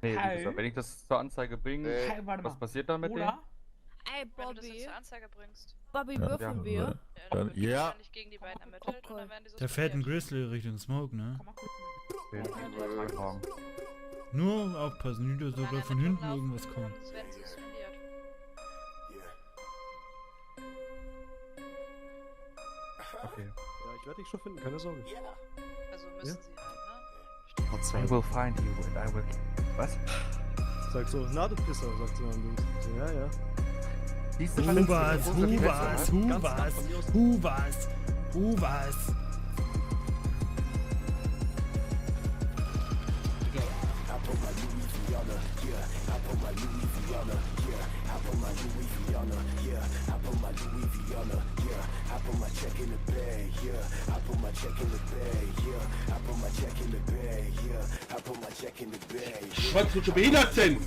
Nee, wie Hey. gesagt, wenn ich das zur Anzeige bringe, Hey, warte mal. was passiert dann mit denen? Oder? Ey, Wenn du das jetzt Bobby. zur Anzeige bringst. Bobby, Ja. würfeln Ja. wir? Ja, dann wird Ja. wahrscheinlich gegen die beiden ermittelt und dann werden die Der fährt ein suspendiert. Grizzly Richtung Smoke, ne? Komm mal kurz mit. Okay, morgen. Nur aufpassen, nicht, dass Solange sogar von Ermittlungen hinten laufen, irgendwas kommt. dann werden sie suspendiert. Okay. Ja, ich werde dich schon finden, keine Sorge. Also müssen sie halt, ne? I will find you and I will... Was? Sag so, na du Pisser, sagt so ein Ding. So, ja, ja. Diese Huvers, Ganz nah Huvers, von mir Huvers, aus. Huvers, Huvers. Was du behindert sind?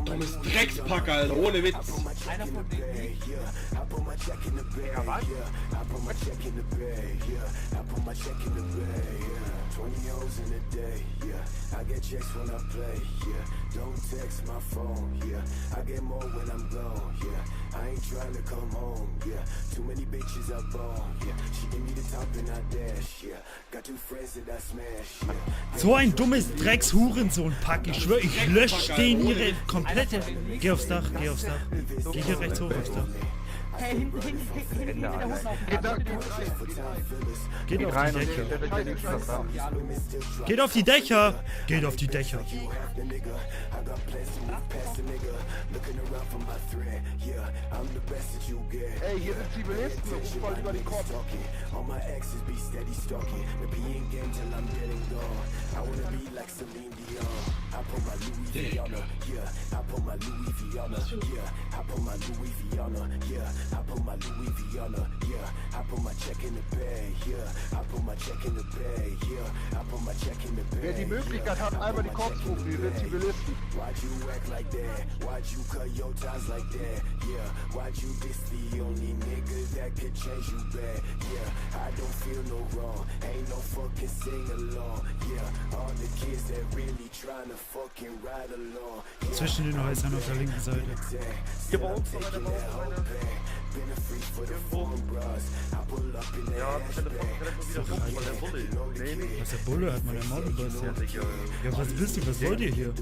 Dummes Dreckspack, Alter, ohne Witz. Einer von denen. Ja, was? 20 hoes in a day, yeah. I get checks when I play, yeah. Don't text my phone, yeah. I get more when I'm gone, yeah. I ain't trying to come home, yeah. Too many bitches I bone, yeah. She give me the top and I dash, yeah. Got two friends that I smash, yeah. So ein dummes Drecks-Hurensohn-Pack. Ich schwör, ich lösche den ihre komplette... Geh aufs Dach, geh aufs Dach. Geh hier rechts hoch aufs Dach. Hey, hinter der Hund auf dem Geht auf rein die und Dächer. der links was da. Geht auf die Dächer. Geht auf die Dächer. Ey, hier sind Zivilisten, ruf mal über den Kopf. Wer die Möglichkeit hat, einmal die Cops rufen, die sind Zivilisten. Zwischen den Häusern auf der linken Seite. Hier bei uns noch eine Ja, Telefon wieder rum, weil der Bulle. Nee, nee. Was, der Bulle hat meine Modelbus hier. Ja, was willst du? Was wollt ihr hier?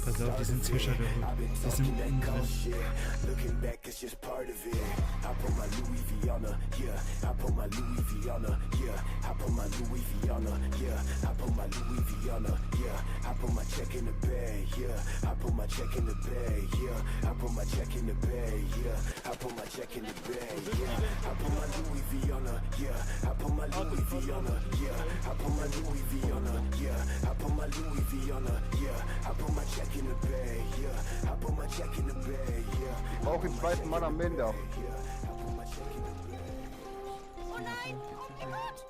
Pass auf, die sind zwischen der Hut. Die sind innen drin. Ich brauche den zweiten Mann am Minder. Oh nein! Oh mein Gott!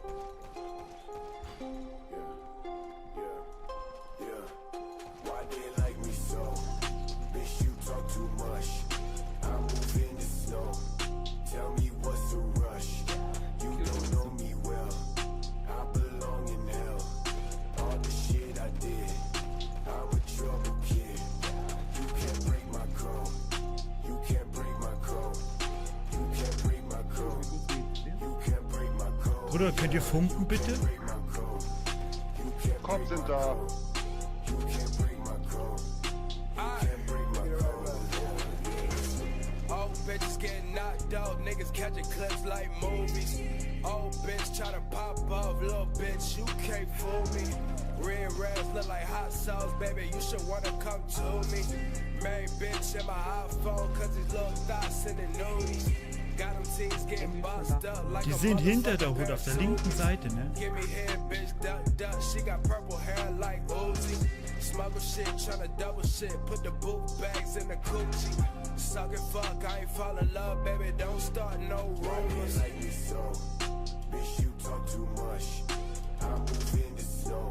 Bruder, könnt ihr funken bitte? Cops sind da. Old bitches getting knocked out, niggas catching clips like movies. Old bitch try to pop off, little bitch, you can't fool me. Red rags look like hot sauce, baby, you should wanna come to me. Main bitch in my iPhone, cause these little thoughts in the nudies. Got them teens getting bossed up like Die a sind hinter der motherfucking Hut auf der Susie. linken Seite, ne? Give me head, bitch, duck, duck. She got purple hair like Uzi. Smuggle shit, tryna double shit. Put the boot bags in the coochie. Suck it, fuck, I ain't fall in love, baby. Don't start no rumors. Like me so, bitch, you talk too much. I move in the snow.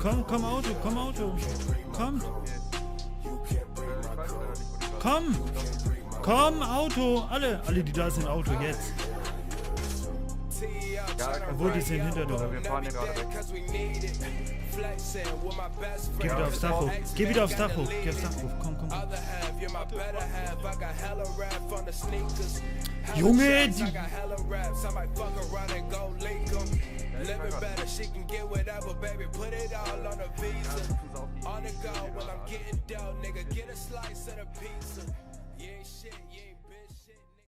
Komm, Auto, komm. Komm, Auto, alle, die da sind, Auto, jetzt. Obwohl, die sind hinter dir. Wir fahren hier gerade weg. Geh wieder aufs Dach hoch. Geh aufs Dach hoch. Komm. Junge, die... Living better, she can get whatever, baby. Put it all on a visa. On the go, well, I'm getting dough, nigga. Get a slice of the pizza. You ain't shit, you ain't